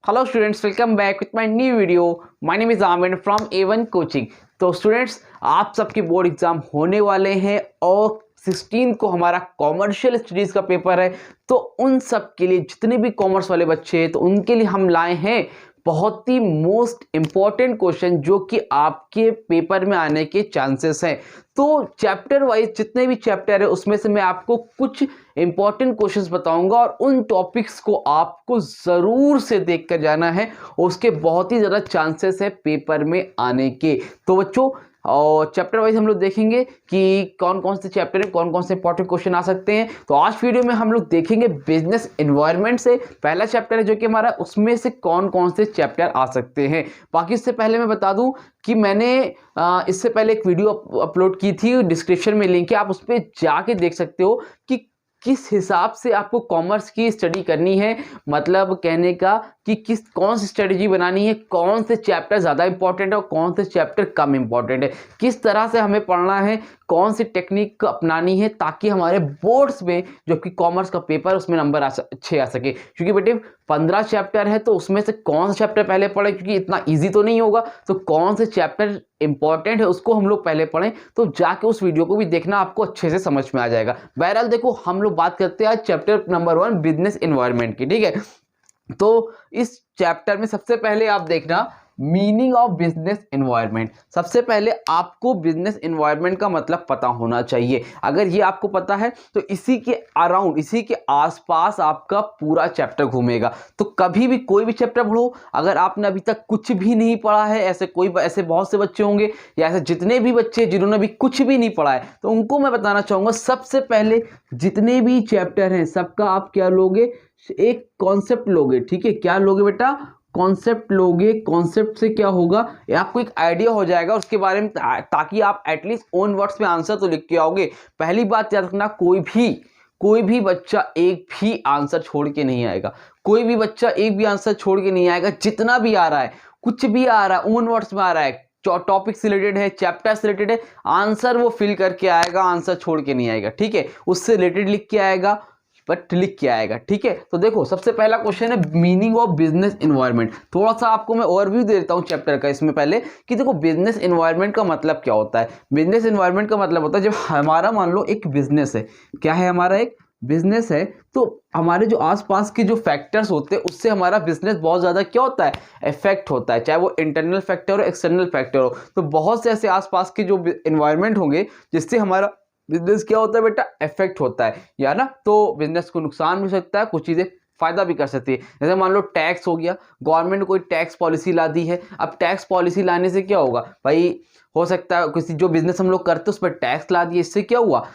Hello students, welcome back with my new video. My name is Aamir from A1 coaching. तो students, आप सबके board exam होने वाले हैं और 16 को हमारा कॉमर्शियल स्टडीज़ का पेपर है। तो उन सब के लिए, जितने भी कॉमर्स वाले बच्चे हैं, तो उनके लिए हम लाए हैं बहुत ही मोस्ट इम्पॉर्टेंट क्वेश्चन जो कि आपके पेपर में आने के चांसेस हैं। तो चैप्टर वाइज जितने भी चैप्टर है उसमें से मैं आपको कुछ इंपॉर्टेंट क्वेश्चंस बताऊंगा और उन टॉपिक्स को आपको ज़रूर से देख कर जाना है। उसके बहुत ही ज़्यादा चांसेस है पेपर में आने के। तो बच्चों, और चैप्टर वाइज हम लोग देखेंगे कि कौन कौन से चैप्टर में कौन कौन से इंपॉर्टेंट क्वेश्चन आ सकते हैं। तो आज वीडियो में हम लोग देखेंगे बिजनेस एनवायरनमेंट से पहला चैप्टर है जो कि हमारा, उसमें से कौन कौन से चैप्टर आ सकते हैं। बाकी इससे पहले मैं बता दूं कि मैंने इससे पहले एक वीडियो अपलोड की थी, डिस्क्रिप्शन में लिंक है, आप उस पर जाके देख सकते हो कि किस हिसाब से आपको कॉमर्स की स्टडी करनी है। मतलब कहने का कि कौन सी स्ट्रेटजी बनानी है, कौन से चैप्टर ज़्यादा इंपॉर्टेंट है और कौन से चैप्टर कम इंपॉर्टेंट है, किस तरह से हमें पढ़ना है, कौन सी टेक्निक अपनानी है ताकि हमारे बोर्ड्स में जो कि कॉमर्स का पेपर उसमें नंबर अच्छे आ सके। क्योंकि बेटे 15 चैप्टर है तो उसमें से कौन सा चैप्टर पहले पढ़े, क्योंकि इतना ईजी तो नहीं होगा। तो कौन से चैप्टर इंपॉर्टेंट है उसको हम लोग पहले पढ़ें। तो जाके उस वीडियो को भी देखना, आपको अच्छे से समझ में आ जाएगा। बहरहाल देखो, हम लोग बात करते हैं आज चैप्टर नंबर 1 बिजनेस एनवायरनमेंट की, ठीक है। तो इस चैप्टर में सबसे पहले आप देखना मीनिंग ऑफ बिजनेस एनवायरनमेंट। सबसे पहले आपको बिजनेस एनवायरनमेंट का मतलब पता होना चाहिए। अगर ये आपको पता है तो इसी के अराउंड, इसी के आसपास आपका पूरा चैप्टर घूमेगा। तो कभी भी कोई भी चैप्टर पढ़ो, अगर आपने अभी तक कुछ भी नहीं पढ़ा है, ऐसे बहुत से बच्चे होंगे या ऐसे जितने भी बच्चे जिन्होंने भी कुछ भी नहीं पढ़ा है, तो उनको मैं बताना चाहूँगा सबसे पहले जितने भी चैप्टर हैं सबका आप क्या लोगे, एक कॉन्सेप्ट लोगे, ठीक है। क्या लोगे बेटा? कॉन्सेप्ट लोगे। कॉन्सेप्ट से क्या होगा, आपको एक आइडिया हो जाएगा उसके बारे में, ताकि आप एटलीस्ट ओन वर्ड्स में आंसर तो लिख के आओगे। पहली बात याद रखना, कोई भी बच्चा एक भी आंसर छोड़ के नहीं आएगा। कोई भी बच्चा एक भी आंसर छोड़ के नहीं आएगा। जितना भी आ रहा है, कुछ भी आ रहा है, ओन वर्ड्स में आ रहा है, टॉपिक से रिलेटेड है, चैप्टर से रिलेटेड है, आंसर वो फिल करके आएगा, आंसर छोड़ के नहीं आएगा, ठीक है। उससे रिलेटेड लिख के आएगा, बट लिख के आएगा, ठीक है। तो देखो, सबसे पहला क्वेश्चन है मीनिंग ऑफ बिजनेस एनवायरनमेंट। थोड़ा सा आपको मैं ओवरव्यू दे देता हूं चैप्टर का इसमें पहले, कि देखो बिजनेस एनवायरनमेंट का मतलब क्या होता है। बिजनेस एनवायरनमेंट का मतलब होता है जब हमारा, मान लो एक बिजनेस है, क्या है हमारा, एक बिजनेस है, तो हमारे जो आसपास के जो फैक्टर्स होते हैं उससे हमारा बिजनेस बहुत ज़्यादा क्या होता है, इफेक्ट होता है। चाहे वो इंटरनल फैक्टर हो, एक्सटर्नल फैक्टर हो, तो बहुत से ऐसे आसपास के जो एनवायरनमेंट होंगे जिससे हमारा बिजनेस क्या होता है बेटा, इफेक्ट होता है, या ना। तो बिजनेस को नुकसान भी हो सकता है, कुछ चीज़ें फायदा भी कर सकती है। जैसे मान लो टैक्स हो गया, गवर्नमेंट कोई टैक्स पॉलिसी ला दी है। अब टैक्स पॉलिसी लाने से क्या होगा भाई, हो सकता है किसी जो बिजनेस हम लोग करते हैं उस पर टैक्स ला दिए, इससे क्या हुआ,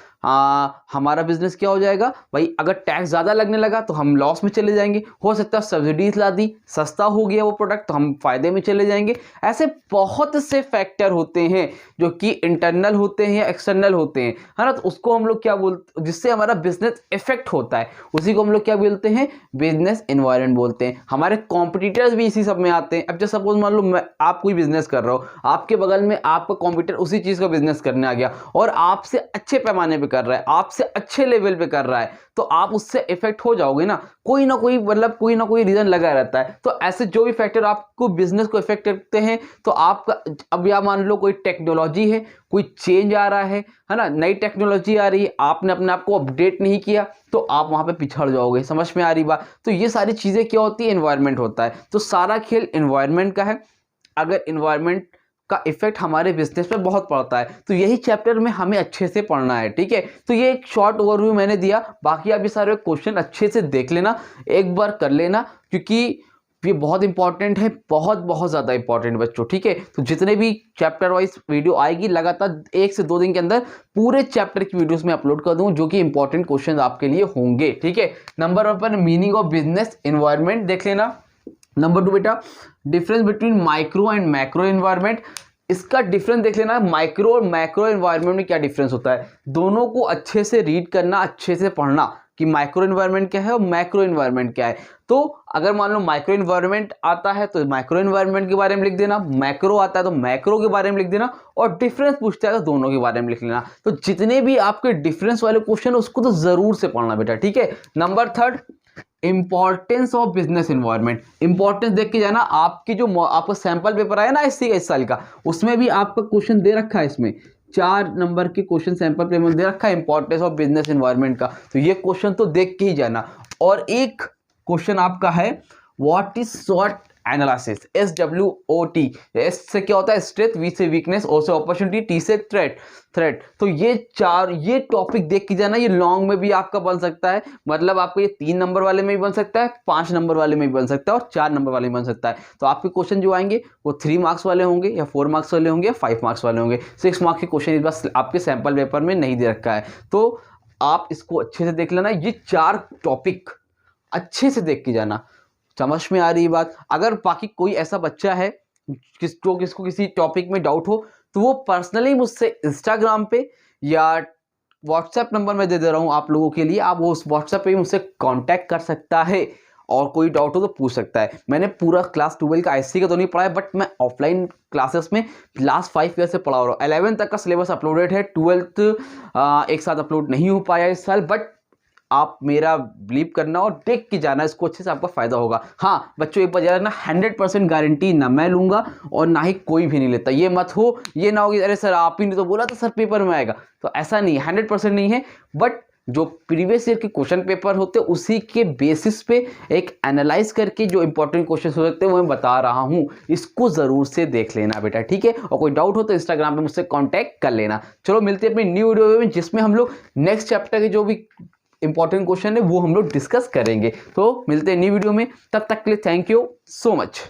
हमारा बिजनेस क्या हो जाएगा भाई, अगर टैक्स ज़्यादा लगने लगा तो हम लॉस में चले जाएंगे। हो सकता है सब्सिडीज ला दी, सस्ता हो गया वो प्रोडक्ट, तो हम फायदे में चले जाएंगे। ऐसे बहुत से फैक्टर होते हैं जो कि इंटरनल होते हैं या एक्सटर्नल होते हैं, है ना। तो उसको हम लोग क्या बोलते, जिससे हमारा बिजनेस इफेक्ट होता है, उसी को हम लोग क्या बोलते हैं, बिजनेस एनवायरनमेंट बोलते हैं। हमारे कॉम्पिटिटर्स भी इसी सब में आते हैं। अब जैसे सपोज मान लो आप कोई बिजनेस कर रहे हो, आपके बगल में आपका कॉम्पिटिटर उसी चीज़ का बिजनेस करने आ गया और आपसे अच्छे पैमाने पे कर रहा है, आपसे अच्छे लेवल पे कर रहा है, तो आप उससे इफेक्ट हो जाओगे ना। कोई ना कोई, मतलब कोई ना कोई रीजन लगा रहता है। तो ऐसे जो भी फैक्टर आपको बिजनेस को इफेक्ट करते हैं, तो आपका, अब या मान लो कोई टेक्नोलॉजी है, कोई चेंज आ रहा है ना, नई टेक्नोलॉजी आ रही है, आपने अपने आप को अपडेट नहीं किया तो आप वहां पे पिछड़ जाओगे। समझ में आ रही बात? तो ये सारी चीजें क्या होती है, एनवायरनमेंट होता है। तो सारा खेल एनवायरनमेंट का है। अगर एनवायरनमेंट का इफेक्ट हमारे बिजनेस पे बहुत पड़ता है, तो यही चैप्टर में हमें अच्छे से पढ़ना है, ठीक है। तो ये एक शॉर्ट ओवरव्यू मैंने दिया, बाकी आप ये सारे क्वेश्चन अच्छे से देख लेना, एक बार कर लेना, क्योंकि ये बहुत इंपॉर्टेंट है, बहुत ज़्यादा इंपॉर्टेंट बच्चों, ठीक है। तो जितने भी चैप्टर वाइज वीडियो आएगी लगातार 1 से 2 दिन के अंदर पूरे चैप्टर की वीडियोस में अपलोड कर दूं, जो कि इंपॉर्टेंट क्वेश्चन आपके लिए होंगे, ठीक है। नंबर 1 पर मीनिंग ऑफ बिजनेस एनवायरनमेंट देख लेना। नंबर 2 बेटा, difference between micro and macro environment. इसका डिफरेंस देख लेना, माइक्रो और मैक्रो एनवायरनमेंट में क्या डिफरेंस होता है। दोनों को अच्छे से रीड करना, अच्छे से पढ़ना कि माइक्रो एनवायरनमेंट क्या है और मैक्रो एनवायरनमेंट क्या है। तो अगर मान लो माइक्रो एनवायरनमेंट आता है तो माइक्रो एनवायरनमेंट के बारे में लिख देना, मैक्रो आता है तो मैक्रो के बारे में लिख देना, और डिफरेंस पूछता है तो दोनों के बारे में लिख लेना। तो जितने भी आपके डिफरेंस वाले क्वेश्चन उसको तो जरूर से पढ़ना बेटा, ठीक है। Number 3, importance of business environment. Importance देख के जाना, आपकी जो आपका सैंपल पेपर आया ना इस साल का, उसमें भी आपका क्वेश्चन दे रखा है, इसमें 4 नंबर के क्वेश्चन सैंपल पेपर में दे रखा है इंपॉर्टेंस ऑफ बिजनेस एनवायरनमेंट का, तो ये क्वेश्चन तो देख के ही जाना। और एक क्वेश्चन आपका है what is short analysis, SWOT। S से क्या होता है स्ट्रेंथ, वी से वीकनेस, ओ से अपॉर्चुनिटी, टी से थ्रेट। तो ये टॉपिक देख के जाना, ये लॉन्ग में भी आपका बन सकता है, मतलब आपको ये 3 नंबर वाले में भी बन सकता है, 5 नंबर वाले में भी बन सकता है और 4 नंबर वाले में बन सकता है। तो आपके क्वेश्चन जो आएंगे वो 3 मार्क्स वाले होंगे या 4 मार्क्स वाले होंगे या 5 मार्क्स वाले होंगे। 6 मार्क्स के क्वेश्चन इस बार आपके सैंपल पेपर में नहीं दे रखा है, तो आप इसको अच्छे से देख लेना। ये 4 टॉपिक अच्छे से देख के जाना। समझ में आ रही बात? अगर बाकी कोई ऐसा बच्चा है किसको किसी टॉपिक में डाउट हो, तो वो पर्सनली मुझसे इंस्टाग्राम पे या व्हाट्सएप नंबर में दे दे रहा हूँ आप लोगों के लिए, आप वो उस व्हाट्सएप पे मुझसे कांटेक्ट कर सकता है और कोई डाउट हो तो पूछ सकता है। मैंने पूरा क्लास 12 का IC का तो नहीं पढ़ा है, बट मैं ऑफलाइन क्लासेस में लास्ट 5 ईयर से पढ़ा हो रहा हूँ। 11 तक का सिलेबस अपलोडेड है, 12th एक साथ अपलोड नहीं हो पाया इस साल, बट आप मेरा बिलीव करना और देख के जाना, इसको अच्छे से आपका फायदा होगा। हाँ बच्चों एक बार याद रखना, 100% गारंटी ना मैं लूंगा और ना ही कोई भी नहीं लेता। ये मत हो, ये ना होगी अरे सर आप ही ने तो बोला था सर पेपर में आएगा, तो ऐसा नहीं है, 100% नहीं है। बट जो प्रीवियस ईयर के क्वेश्चन पेपर होते हैं उसी के बेसिस पे एक एनालाइज करके जो इंपॉर्टेंट क्वेश्चन हो सकते हैं वो मैं बता रहा हूँ, इसको जरूर से देख लेना बेटा, ठीक है। और कोई डाउट हो तो इंस्टाग्राम पे मुझसे कांटेक्ट कर लेना। चलो मिलते हैं अपनी न्यू वीडियो में, जिसमें हम लोग नेक्स्ट चैप्टर के जो भी इंपॉर्टेंट क्वेश्चन है वो हम लोग डिस्कस करेंगे। तो मिलते हैं न्यू वीडियो में, तब तक के लिए थैंक यू सो मच।